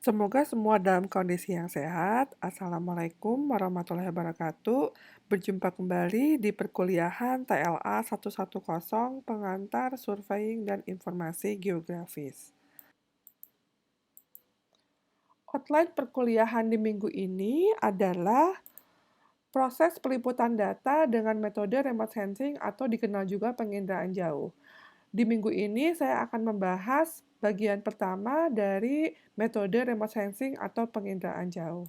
Semoga semua dalam kondisi yang sehat. Assalamualaikum warahmatullahi wabarakatuh. Berjumpa kembali di perkuliahan TLA 110 Pengantar Surveying dan Informasi Geografis. Outline perkuliahan di minggu ini adalah proses peliputan data dengan metode remote sensing atau dikenal juga penginderaan jauh. Di minggu ini saya akan membahas bagian pertama dari metode remote sensing atau penginderaan jauh.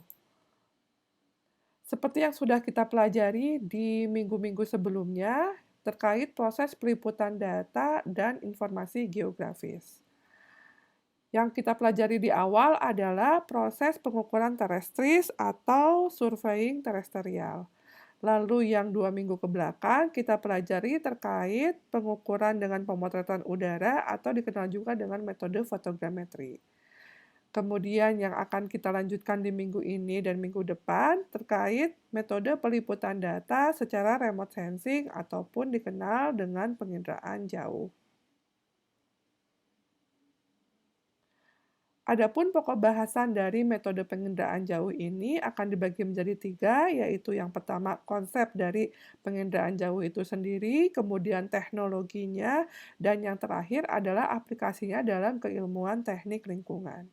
Seperti yang sudah kita pelajari di minggu-minggu sebelumnya terkait proses peliputan data dan informasi geografis. Yang kita pelajari di awal adalah proses pengukuran terestris atau surveying terestrial. Lalu yang 2 minggu ke belakang kita pelajari terkait pengukuran dengan pemotretan udara atau dikenal juga dengan metode fotogrametri. Kemudian yang akan kita lanjutkan di minggu ini dan minggu depan terkait metode peliputan data secara remote sensing ataupun dikenal dengan penginderaan jauh. Adapun pokok bahasan dari metode penginderaan jauh ini akan dibagi menjadi 3, yaitu yang pertama konsep dari penginderaan jauh itu sendiri, kemudian teknologinya, dan yang terakhir adalah aplikasinya dalam keilmuan teknik lingkungan.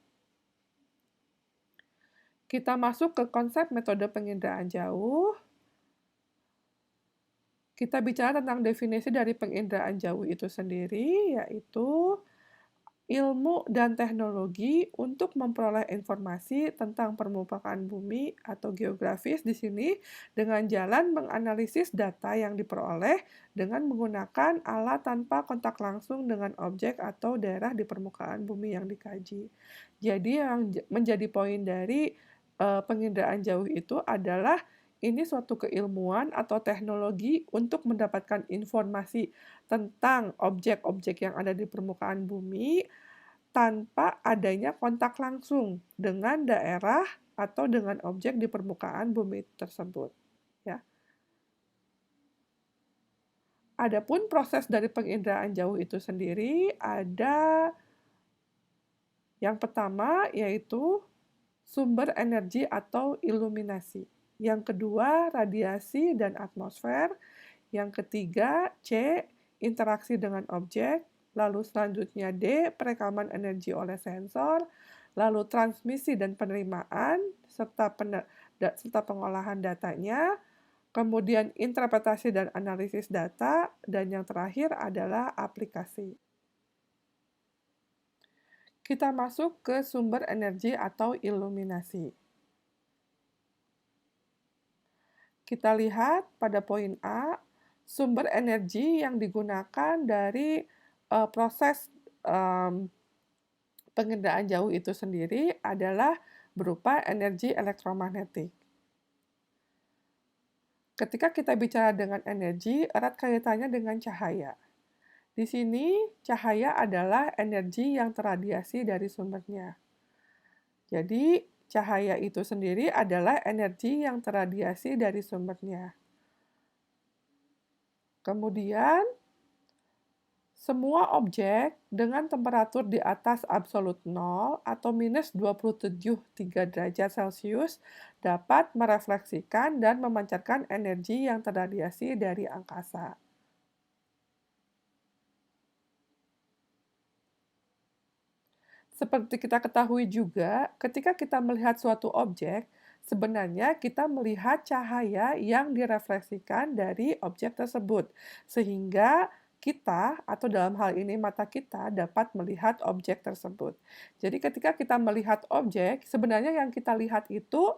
Kita masuk ke konsep metode penginderaan jauh. Kita bicara tentang definisi dari penginderaan jauh itu sendiri, yaitu ilmu dan teknologi untuk memperoleh informasi tentang permukaan bumi atau geografis di sini dengan jalan menganalisis data yang diperoleh dengan menggunakan alat tanpa kontak langsung dengan objek atau daerah di permukaan bumi yang dikaji. Jadi yang menjadi poin dari penginderaan jauh itu adalah ini suatu keilmuan atau teknologi untuk mendapatkan informasi tentang objek-objek yang ada di permukaan bumi tanpa adanya kontak langsung dengan daerah atau dengan objek di permukaan bumi tersebut. Ya. Adapun proses dari penginderaan jauh itu sendiri ada yang pertama yaitu sumber energi atau iluminasi. Yang kedua, radiasi dan atmosfer. Yang ketiga, C, interaksi dengan objek. Lalu selanjutnya D, perekaman energi oleh sensor. Lalu transmisi dan penerimaan, serta pengolahan datanya. Kemudian interpretasi dan analisis data. Dan yang terakhir adalah aplikasi. Kita masuk ke sumber energi atau iluminasi. Kita lihat pada poin A, sumber energi yang digunakan dari proses penginderaan jauh itu sendiri adalah berupa energi elektromagnetik. Ketika kita bicara dengan energi, erat kaitannya dengan cahaya. Di sini, cahaya adalah energi yang terradiasi dari sumbernya. Jadi, cahaya itu sendiri adalah energi yang terradiasi dari sumbernya. Kemudian, semua objek dengan temperatur di atas absolut 0 atau minus 27,3 derajat Celcius dapat merefleksikan dan memancarkan energi yang terradiasi dari angkasa. Seperti kita ketahui juga, ketika kita melihat suatu objek, sebenarnya kita melihat cahaya yang direfleksikan dari objek tersebut, sehingga kita, atau dalam hal ini mata kita, dapat melihat objek tersebut. Jadi ketika kita melihat objek, sebenarnya yang kita lihat itu,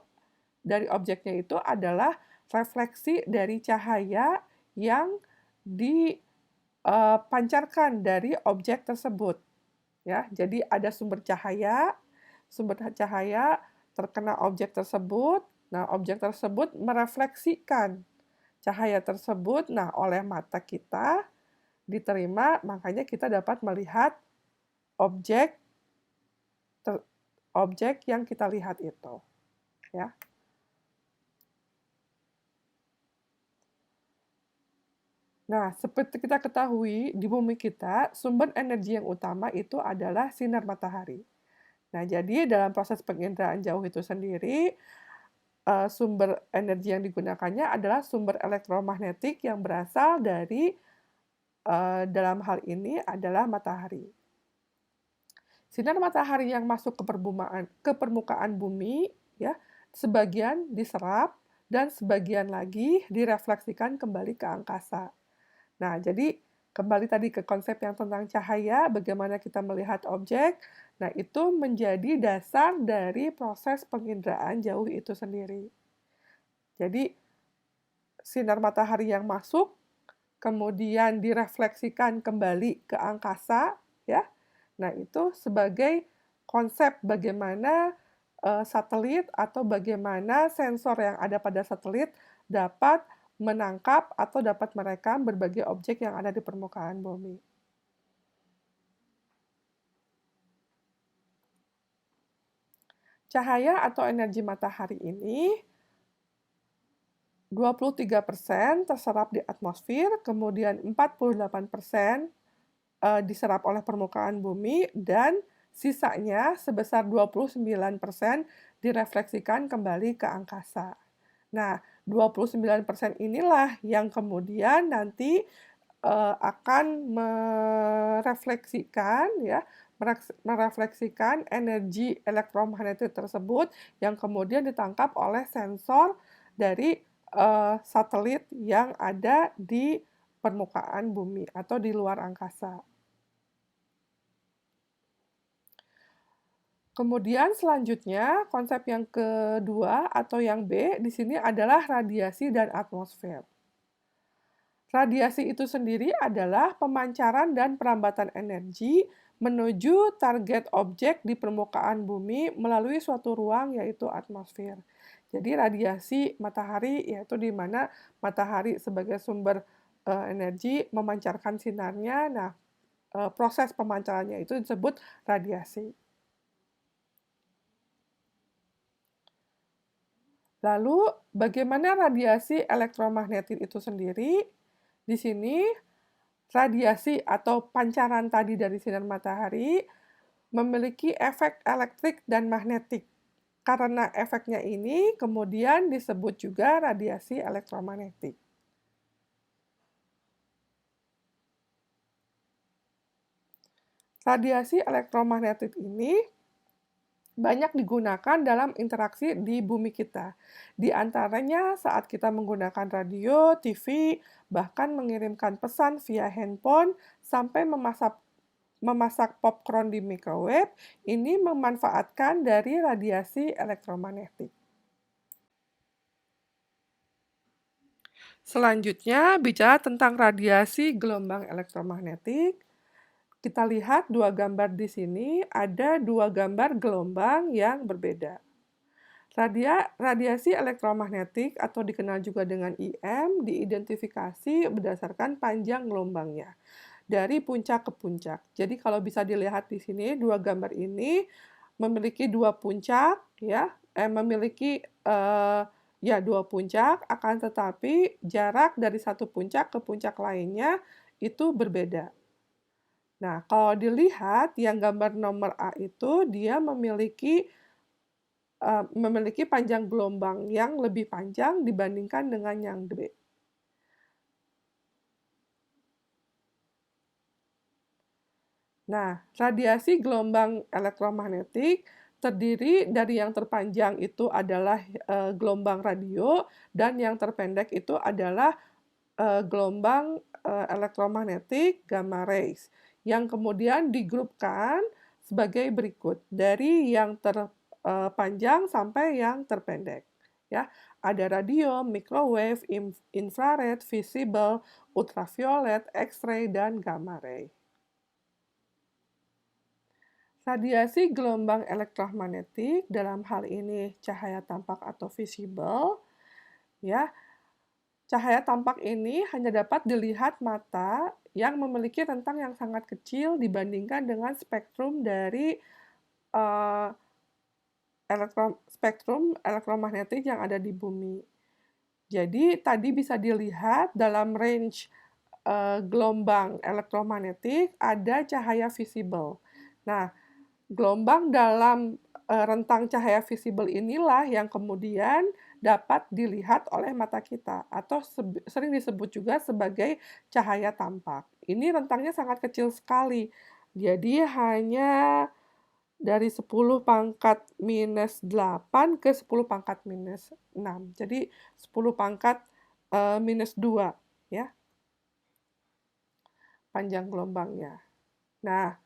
dari objeknya itu adalah refleksi dari cahaya yang dipancarkan dari objek tersebut. Ya, jadi ada sumber cahaya terkena objek tersebut. Nah, objek tersebut merefleksikan cahaya tersebut. Nah, oleh mata kita diterima, makanya kita dapat melihat objek objek yang kita lihat itu, ya. Nah, seperti kita ketahui, di bumi kita, sumber energi yang utama itu adalah sinar matahari. Nah, jadi dalam proses penginderaan jauh itu sendiri, sumber energi yang digunakannya adalah sumber elektromagnetik yang berasal dari, dalam hal ini adalah matahari. Sinar matahari yang masuk ke permukaan bumi, ya, sebagian diserap dan sebagian lagi direfleksikan kembali ke angkasa. Nah, jadi kembali tadi ke konsep yang tentang cahaya, bagaimana kita melihat objek. Nah, itu menjadi dasar dari proses penginderaan jauh itu sendiri. Jadi, sinar matahari yang masuk, kemudian direfleksikan kembali ke angkasa, ya. Nah, itu sebagai konsep bagaimana satelit atau bagaimana sensor yang ada pada satelit dapat menangkap atau dapat merekam berbagai objek yang ada di permukaan bumi. Cahaya atau energi matahari ini 23% terserap di atmosfer, kemudian 48% diserap oleh permukaan bumi, dan sisanya sebesar 29% direfleksikan kembali ke angkasa. Nah, 29% inilah yang kemudian nanti akan merefleksikan energi elektromagnetik tersebut yang kemudian ditangkap oleh sensor dari satelit yang ada di permukaan bumi atau di luar angkasa. Kemudian selanjutnya, konsep yang kedua atau yang B di sini adalah radiasi dan atmosfer. Radiasi itu sendiri adalah pemancaran dan perambatan energi menuju target objek di permukaan bumi melalui suatu ruang, yaitu atmosfer. Jadi radiasi matahari yaitu di mana matahari sebagai sumber energi memancarkan sinarnya. Nah, proses pemancarannya itu disebut radiasi. Lalu, bagaimana radiasi elektromagnetik itu sendiri? Di sini, radiasi atau pancaran tadi dari sinar matahari memiliki efek elektrik dan magnetik. Karena efeknya ini kemudian disebut juga radiasi elektromagnetik. Radiasi elektromagnetik ini banyak digunakan dalam interaksi di bumi kita. Di antaranya saat kita menggunakan radio, TV, bahkan mengirimkan pesan via handphone, sampai memasak popcorn di microwave, ini memanfaatkan dari radiasi elektromagnetik. Selanjutnya, bicara tentang radiasi gelombang elektromagnetik. Kita lihat dua gambar di sini, ada dua gambar gelombang yang berbeda. Radiasi elektromagnetik atau dikenal juga dengan IM diidentifikasi berdasarkan panjang gelombangnya dari puncak ke puncak. Jadi kalau bisa dilihat di sini dua gambar ini memiliki dua puncak, dua puncak, akan tetapi jarak dari satu puncak ke puncak lainnya itu berbeda. Nah, kalau dilihat yang gambar nomor A itu dia memiliki panjang gelombang yang lebih panjang dibandingkan dengan yang B. Nah, radiasi gelombang elektromagnetik terdiri dari yang terpanjang itu adalah gelombang radio, dan yang terpendek itu adalah gelombang elektromagnetik gamma rays, yang kemudian digrupkan sebagai berikut dari yang terpanjang sampai yang terpendek. Ya, ada radio, microwave, infrared, visible, ultraviolet, X-ray, dan gamma ray. Radiasi gelombang elektromagnetik, dalam hal ini cahaya tampak atau visible, ya. Cahaya tampak ini hanya dapat dilihat mata yang memiliki rentang yang sangat kecil dibandingkan dengan spektrum dari spektrum elektromagnetik yang ada di bumi. Jadi tadi bisa dilihat dalam range gelombang elektromagnetik ada cahaya visible. Nah, Gelombang dalam rentang cahaya visible inilah yang kemudian dapat dilihat oleh mata kita atau sering disebut juga sebagai cahaya tampak. Ini rentangnya sangat kecil sekali. Jadi hanya dari 10 pangkat minus 8 ke 10 pangkat minus 6. Jadi 10 pangkat minus 2 ya, panjang gelombangnya. Nah,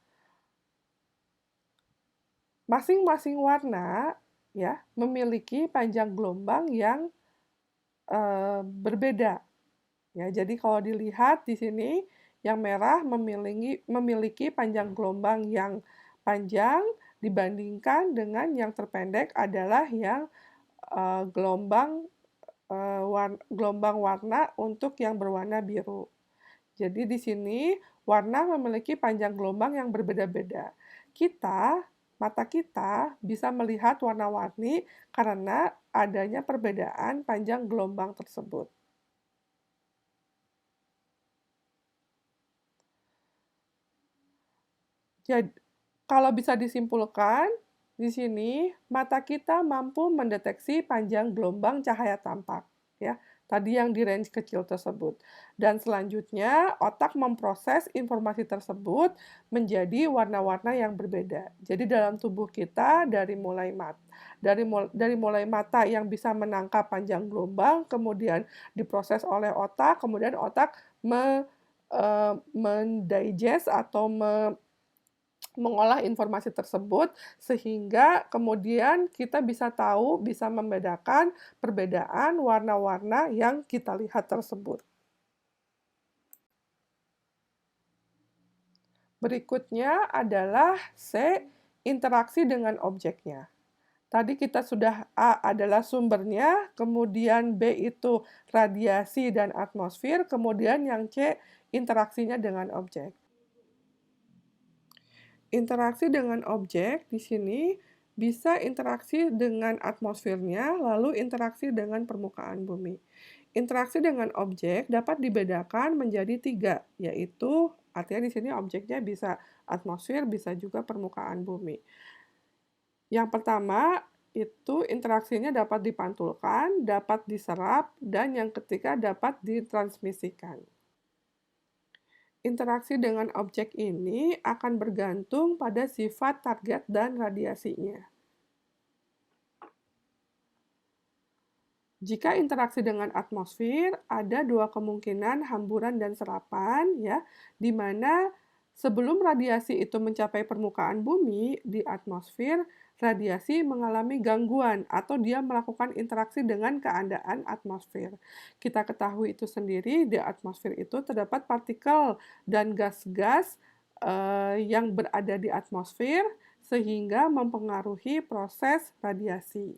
masing-masing warna ya memiliki panjang gelombang yang berbeda. Ya, jadi kalau dilihat di sini yang merah memiliki panjang gelombang yang panjang dibandingkan dengan yang terpendek adalah yang gelombang warna untuk yang berwarna biru. Jadi di sini warna memiliki panjang gelombang yang berbeda-beda. Mata kita bisa melihat warna-warni karena adanya perbedaan panjang gelombang tersebut. Jadi, kalau bisa disimpulkan, di sini mata kita mampu mendeteksi panjang gelombang cahaya tampak, ya. Tadi yang di range kecil tersebut. Dan selanjutnya, otak memproses informasi tersebut menjadi warna-warna yang berbeda. Jadi dalam tubuh kita dari mulai mata yang bisa menangkap panjang gelombang, kemudian diproses oleh otak, kemudian otak mendigest atau mengolah informasi tersebut sehingga kemudian kita bisa tahu, bisa membedakan perbedaan warna-warna yang kita lihat tersebut. Berikutnya adalah C, interaksi dengan objeknya. Tadi kita sudah A adalah sumbernya, kemudian B itu radiasi dan atmosfer, kemudian yang C interaksinya dengan objek. Interaksi dengan objek di sini bisa interaksi dengan atmosfernya, lalu interaksi dengan permukaan bumi. Interaksi dengan objek dapat dibedakan menjadi 3, yaitu artinya di sini objeknya bisa atmosfer, bisa juga permukaan bumi. Yang pertama itu interaksinya dapat dipantulkan, dapat diserap, dan yang ketiga dapat ditransmisikan. Interaksi dengan objek ini akan bergantung pada sifat target dan radiasinya. Jika interaksi dengan atmosfer, ada 2 kemungkinan hamburan dan serapan, ya, di mana sebelum radiasi itu mencapai permukaan bumi di atmosfer, radiasi mengalami gangguan atau dia melakukan interaksi dengan keadaan atmosfer. Kita ketahui itu sendiri, di atmosfer itu terdapat partikel dan gas-gas yang berada di atmosfer sehingga mempengaruhi proses radiasi.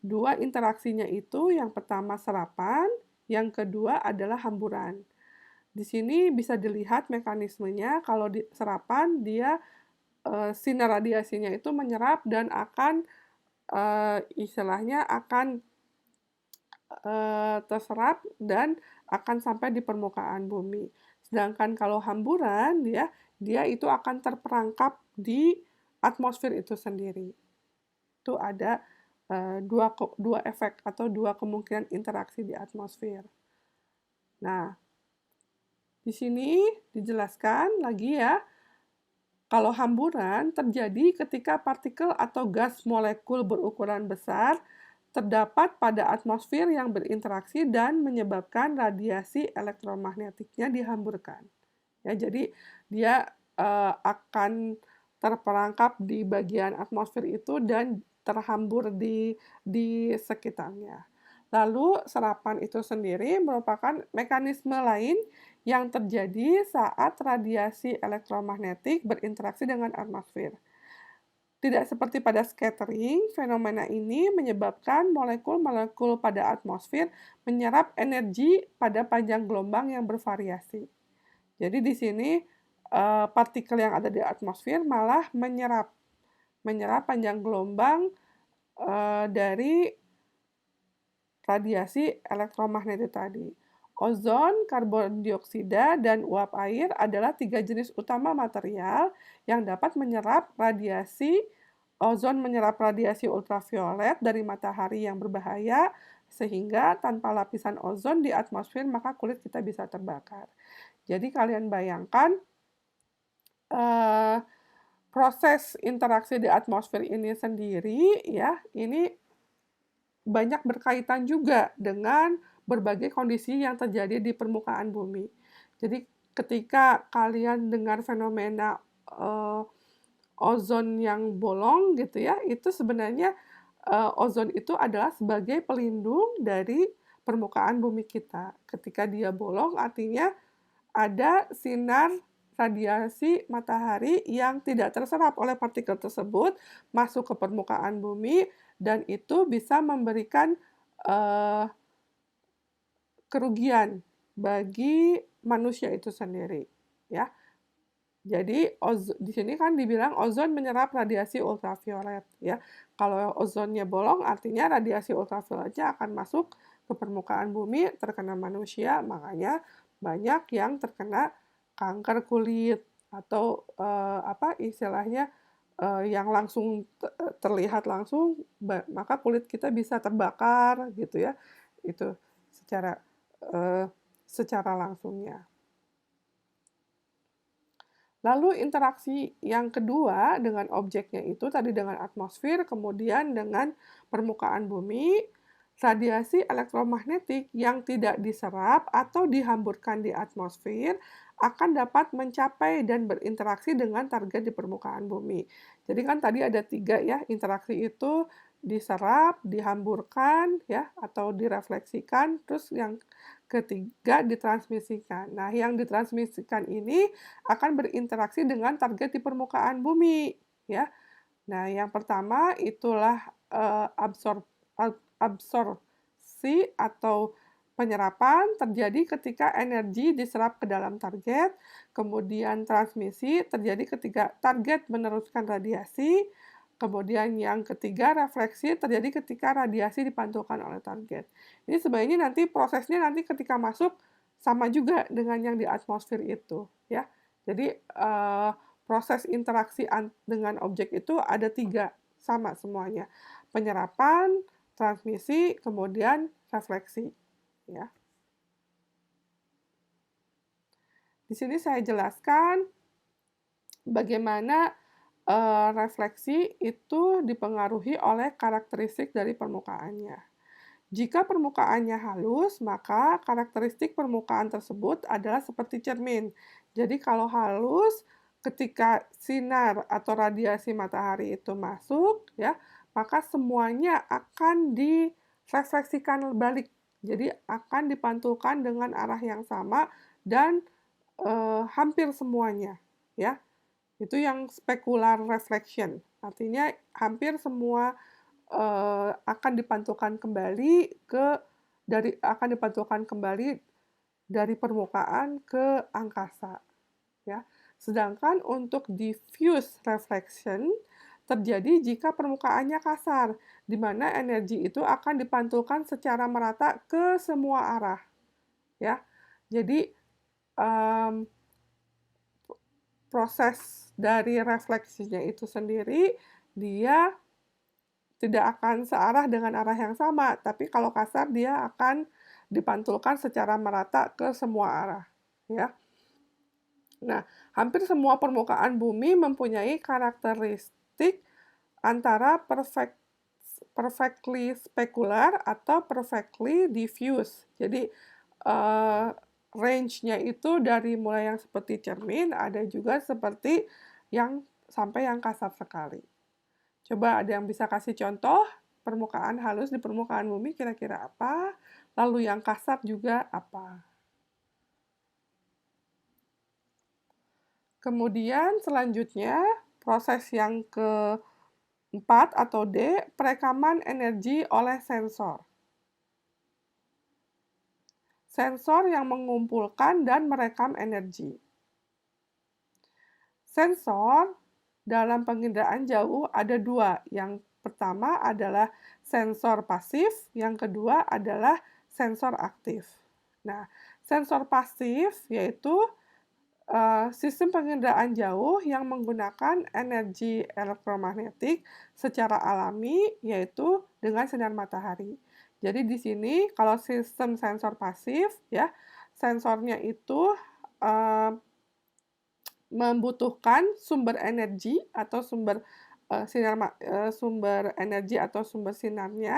2 interaksinya itu, yang pertama serapan, yang kedua adalah hamburan. Di sini bisa dilihat mekanismenya, kalau di serapan dia sinar radiasinya itu menyerap dan akan istilahnya akan terserap dan akan sampai di permukaan bumi. Sedangkan kalau hamburan dia itu akan terperangkap di atmosfer itu sendiri. Itu ada dua efek atau 2 kemungkinan interaksi di atmosfer. Nah, di sini dijelaskan lagi ya, kalau hamburan terjadi ketika partikel atau gas molekul berukuran besar terdapat pada atmosfer yang berinteraksi dan menyebabkan radiasi elektromagnetiknya dihamburkan. Ya, jadi dia akan terperangkap di bagian atmosfer itu dan terhambur di sekitarnya. Lalu serapan itu sendiri merupakan mekanisme lain yang terjadi saat radiasi elektromagnetik berinteraksi dengan atmosfer. Tidak seperti pada scattering, fenomena ini menyebabkan molekul-molekul pada atmosfer menyerap energi pada panjang gelombang yang bervariasi. Jadi di sini partikel yang ada di atmosfer malah menyerap panjang gelombang dari radiasi elektromagnetik tadi. Ozon, karbon dioksida, dan uap air adalah 3 jenis utama material yang dapat menyerap radiasi. Ozon menyerap radiasi ultraviolet dari matahari yang berbahaya, sehingga tanpa lapisan ozon di atmosfer maka kulit kita bisa terbakar. Jadi kalian bayangkan proses interaksi di atmosfer ini sendiri ya, ini banyak berkaitan juga dengan berbagai kondisi yang terjadi di permukaan bumi. Jadi ketika kalian dengar fenomena ozon yang bolong gitu ya, itu sebenarnya ozon itu adalah sebagai pelindung dari permukaan bumi kita. Ketika dia bolong artinya ada sinar radiasi matahari yang tidak terserap oleh partikel tersebut masuk ke permukaan bumi dan itu bisa memberikan kerugian bagi manusia itu sendiri, ya. Jadi di sini kan dibilang ozon menyerap radiasi ultraviolet, ya. Kalau ozonnya bolong artinya radiasi ultravioletnya akan masuk ke permukaan bumi, terkena manusia, makanya banyak yang terkena kanker kulit atau istilahnya yang langsung terlihat langsung, maka kulit kita bisa terbakar gitu ya. Itu secara secara langsungnya. Lalu interaksi yang kedua dengan objeknya itu tadi dengan atmosfer, kemudian dengan permukaan bumi, radiasi elektromagnetik yang tidak diserap atau dihamburkan di atmosfer akan dapat mencapai dan berinteraksi dengan target di permukaan bumi. Jadi kan tadi ada 3 ya, interaksi itu diserap, dihamburkan ya, atau direfleksikan, terus yang ketiga ditransmisikan. Nah, yang ditransmisikan ini akan berinteraksi dengan target di permukaan bumi, ya. Nah, yang pertama itulah absorpsi atau penyerapan terjadi ketika energi diserap ke dalam target, kemudian transmisi terjadi ketika target meneruskan radiasi, kemudian yang ketiga refleksi terjadi ketika radiasi dipantulkan oleh target. Ini sebenarnya nanti prosesnya nanti ketika masuk sama juga dengan yang di atmosfer itu, ya. Jadi proses interaksi dengan objek itu ada 3, sama semuanya. Penyerapan, transmisi, kemudian refleksi, ya. Di sini saya jelaskan bagaimana refleksi itu dipengaruhi oleh karakteristik dari permukaannya. Jika permukaannya halus, maka karakteristik permukaan tersebut adalah seperti cermin. Jadi kalau halus, ketika sinar atau radiasi matahari itu masuk, ya, maka semuanya akan direfleksikan balik. Jadi akan dipantulkan dengan arah yang sama dan hampir semuanya, ya. Itu yang specular reflection. Artinya hampir semua akan dipantulkan kembali dari permukaan ke angkasa, ya. Sedangkan untuk diffuse reflection terjadi jika permukaannya kasar, di mana energi itu akan dipantulkan secara merata ke semua arah, ya. Jadi proses dari refleksinya itu sendiri dia tidak akan searah dengan arah yang sama, tapi kalau kasar dia akan dipantulkan secara merata ke semua arah, ya. Nah, hampir semua permukaan bumi mempunyai karakteristik antara perfectly specular atau perfectly diffuse. Jadi, range-nya itu dari mulai yang seperti cermin, ada juga seperti yang sampai yang kasar sekali. Coba ada yang bisa kasih contoh permukaan halus di permukaan bumi kira-kira apa? Lalu yang kasar juga apa? Kemudian selanjutnya proses yang keempat atau D, perekaman energi oleh sensor. Sensor yang mengumpulkan dan merekam energi. Sensor dalam penginderaan jauh ada 2. Yang pertama adalah sensor pasif, yang kedua adalah sensor aktif. Nah, sensor pasif yaitu sistem penginderaan jauh yang menggunakan energi elektromagnetik secara alami, yaitu dengan sinar matahari. Jadi di sini kalau sistem sensor pasif ya, sensornya itu, eee, membutuhkan sumber energi atau sumber energi atau sumber sinarnya,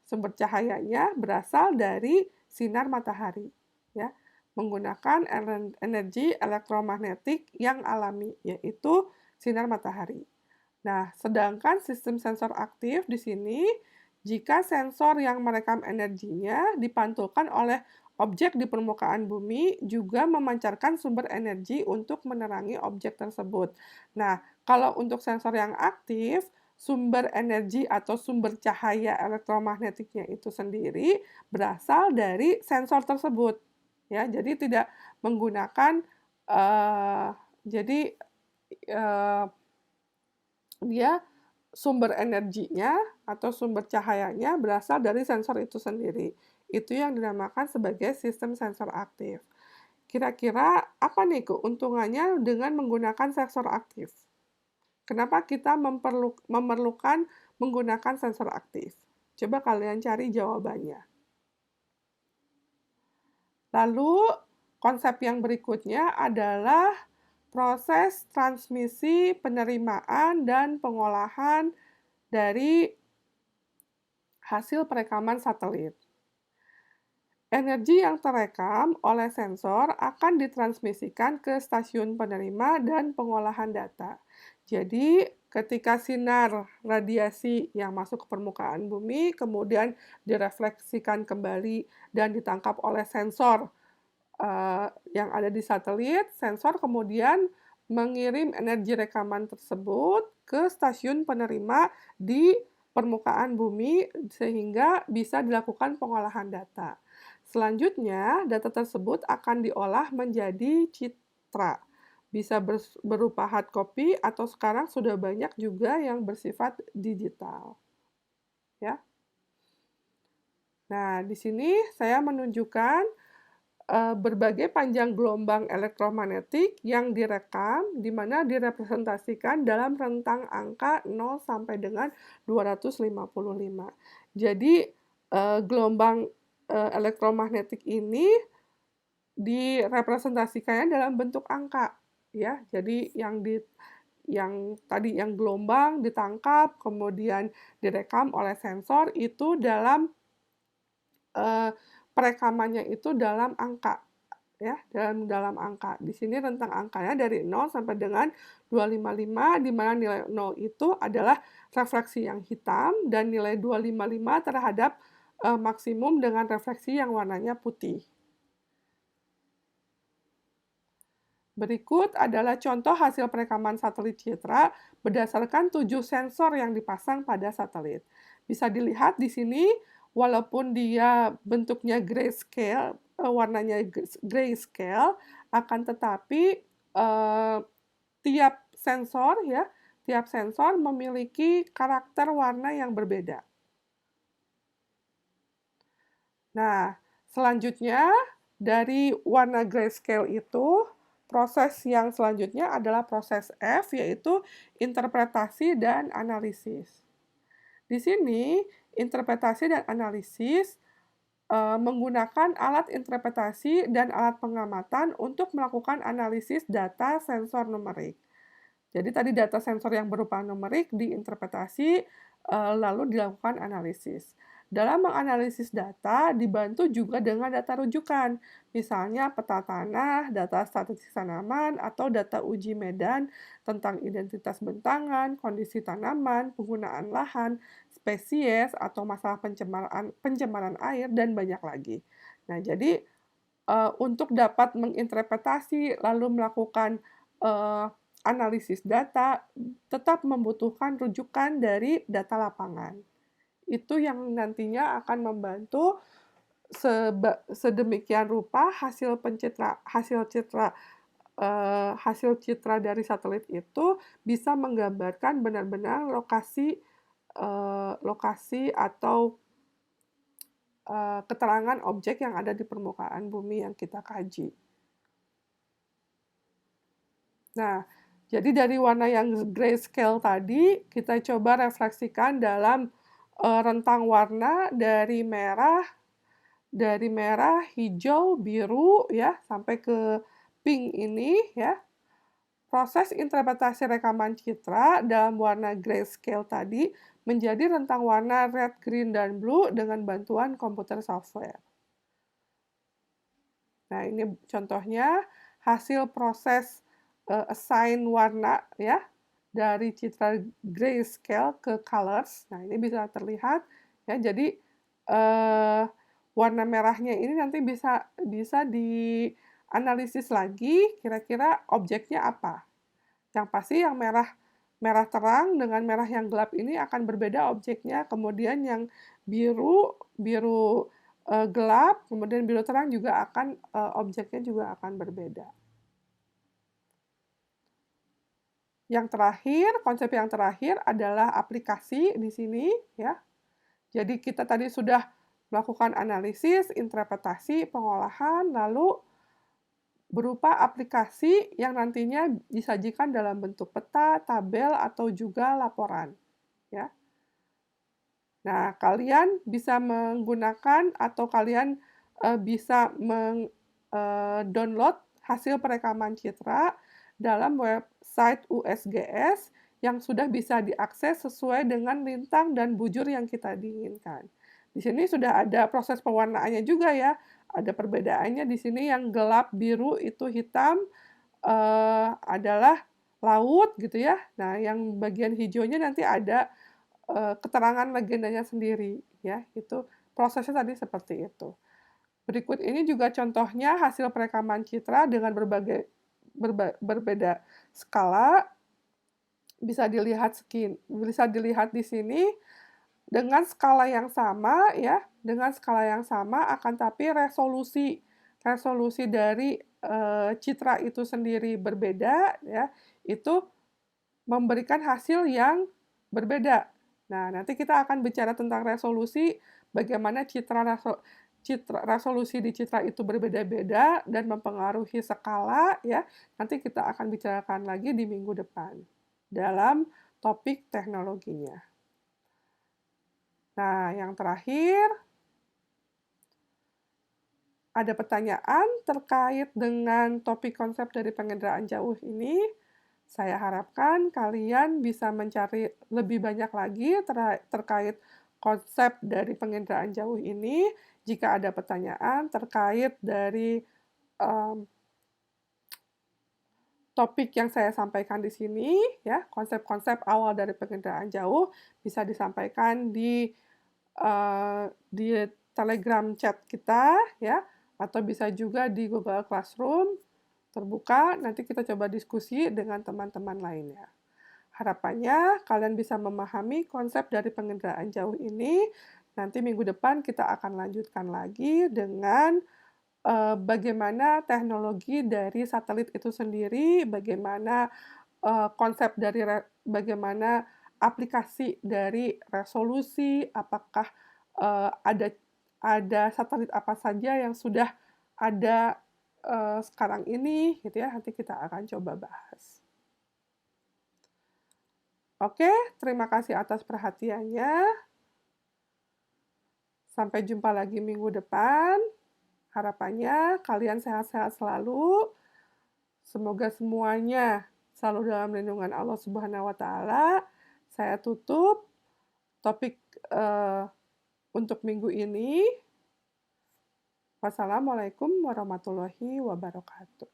sumber cahayanya berasal dari sinar matahari, ya, menggunakan energi elektromagnetik yang alami, yaitu sinar matahari. Nah, sedangkan sistem sensor aktif di sini, jika sensor yang merekam energinya dipantulkan oleh objek di permukaan bumi juga memancarkan sumber energi untuk menerangi objek tersebut. Nah, kalau untuk sensor yang aktif, sumber energi atau sumber cahaya elektromagnetiknya itu sendiri berasal dari sensor tersebut. Ya, jadi tidak menggunakan eee, jadi, eee dia sumber energinya atau sumber cahayanya berasal dari sensor itu sendiri. Itu yang dinamakan sebagai sistem sensor aktif. Kira-kira apa nih keuntungannya dengan menggunakan sensor aktif? Kenapa kita memerlukan menggunakan sensor aktif? Coba kalian cari jawabannya. Lalu, konsep yang berikutnya adalah proses transmisi, penerimaan, dan pengolahan dari hasil perekaman satelit. Energi yang terekam oleh sensor akan ditransmisikan ke stasiun penerima dan pengolahan data. Jadi, ketika sinar radiasi yang masuk ke permukaan bumi kemudian direfleksikan kembali dan ditangkap oleh sensor yang ada di satelit, sensor kemudian mengirim energi rekaman tersebut ke stasiun penerima di permukaan bumi sehingga bisa dilakukan pengolahan data. Selanjutnya, data tersebut akan diolah menjadi citra. Bisa berupa hard copy atau sekarang sudah banyak juga yang bersifat digital, ya. Nah, di sini saya menunjukkan berbagai panjang gelombang elektromagnetik yang direkam, di mana direpresentasikan dalam rentang angka 0 sampai dengan 255. Jadi, gelombang, elektromagnetik ini direpresentasikannya dalam bentuk angka, ya. Jadi yang tadi yang gelombang ditangkap, kemudian direkam oleh sensor itu dalam Eee, perekamannya itu dalam angka, ya, dalam angka. Di sini rentang angkanya dari 0 sampai dengan 255, di mana nilai 0 itu adalah refleksi yang hitam dan nilai 255 terhadap, maksimum dengan refleksi yang warnanya putih. Berikut adalah contoh hasil perekaman satelit citra berdasarkan 7 sensor yang dipasang pada satelit. Bisa dilihat di sini, walaupun dia bentuknya grayscale, warnanya grayscale, akan tetapi tiap sensor ya, tiap sensor memiliki karakter warna yang berbeda. Nah, selanjutnya dari warna grayscale itu, proses yang selanjutnya adalah proses F, yaitu interpretasi dan analisis. Di sini, interpretasi dan analisis menggunakan alat interpretasi dan alat pengamatan untuk melakukan analisis data sensor numerik. Jadi tadi data sensor yang berupa numerik diinterpretasi, lalu dilakukan analisis. Dalam menganalisis data dibantu juga dengan data rujukan, misalnya peta tanah, data statistik tanaman, atau data uji medan tentang identitas bentangan, kondisi tanaman, penggunaan lahan, spesies, atau masalah pencemaran air, dan banyak lagi. Nah, jadi untuk dapat menginterpretasi lalu melakukan, analisis data, tetap membutuhkan rujukan dari data lapangan. Itu yang nantinya akan membantu sedemikian rupa hasil citra dari satelit itu bisa menggambarkan benar-benar lokasi atau keterangan objek yang ada di permukaan bumi yang kita kaji. Nah, jadi dari warna yang grayscale tadi, kita coba refleksikan dalam rentang warna dari merah, hijau, biru, ya, sampai ke pink ini, ya. Proses interpretasi rekaman citra dalam warna grayscale tadi menjadi rentang warna red, green, dan blue dengan bantuan komputer software. Nah, ini contohnya hasil proses assign warna ya dari citra grayscale ke colors. Nah, ini bisa terlihat ya. Jadi warna merahnya ini nanti bisa dianalisis lagi kira-kira objeknya apa. Yang pasti yang merah terang dengan merah yang gelap ini akan berbeda objeknya. Kemudian yang biru gelap, kemudian biru terang juga akan objeknya juga akan berbeda. Yang terakhir, konsep yang terakhir adalah aplikasi di sini ya. Jadi kita tadi sudah melakukan analisis, interpretasi, pengolahan, lalu berupa aplikasi yang nantinya disajikan dalam bentuk peta, tabel, atau juga laporan. Ya. Nah, kalian bisa menggunakan atau kalian bisa download hasil perekaman citra dalam website USGS yang sudah bisa diakses sesuai dengan lintang dan bujur yang kita diinginkan. Di sini sudah ada proses pewarnaannya juga ya. Ada perbedaannya di sini yang gelap biru itu hitam adalah laut gitu ya. Nah, yang bagian hijaunya nanti ada keterangan legendanya sendiri ya. Itu prosesnya tadi seperti itu. Berikut ini juga contohnya hasil perekaman citra dengan berbeda skala. Bisa dilihat di sini dengan skala yang sama ya, akan tapi resolusi dari citra itu sendiri berbeda ya, itu memberikan hasil yang berbeda. Nah, nanti kita akan bicara tentang resolusi, bagaimana resolusi di citra itu berbeda-beda dan mempengaruhi skala ya. Nanti kita akan bicarakan lagi di minggu depan dalam topik teknologinya. Nah, yang terakhir, ada pertanyaan terkait dengan topik konsep dari penginderaan jauh ini. Saya harapkan kalian bisa mencari lebih banyak lagi terkait konsep dari penginderaan jauh ini. Jika ada pertanyaan terkait dari topik yang saya sampaikan di sini, ya, konsep-konsep awal dari penginderaan jauh bisa disampaikan di Telegram chat kita, ya, atau bisa juga di Google Classroom terbuka. Nanti kita coba diskusi dengan teman-teman lainnya. Harapannya kalian bisa memahami konsep dari penginderaan jauh ini. Nanti minggu depan kita akan lanjutkan lagi dengan bagaimana teknologi dari satelit itu sendiri, bagaimana konsep dari bagaimana aplikasi dari resolusi, apakah ada satelit apa saja yang sudah ada sekarang ini, gitu ya. Nanti kita akan coba bahas. Oke, terima kasih atas perhatiannya. Sampai jumpa lagi minggu depan. Harapannya kalian sehat-sehat selalu. Semoga semuanya selalu dalam lindungan Allah Subhanahu wa Ta'ala. Saya tutup topik untuk minggu ini. Wassalamualaikum warahmatullahi wabarakatuh.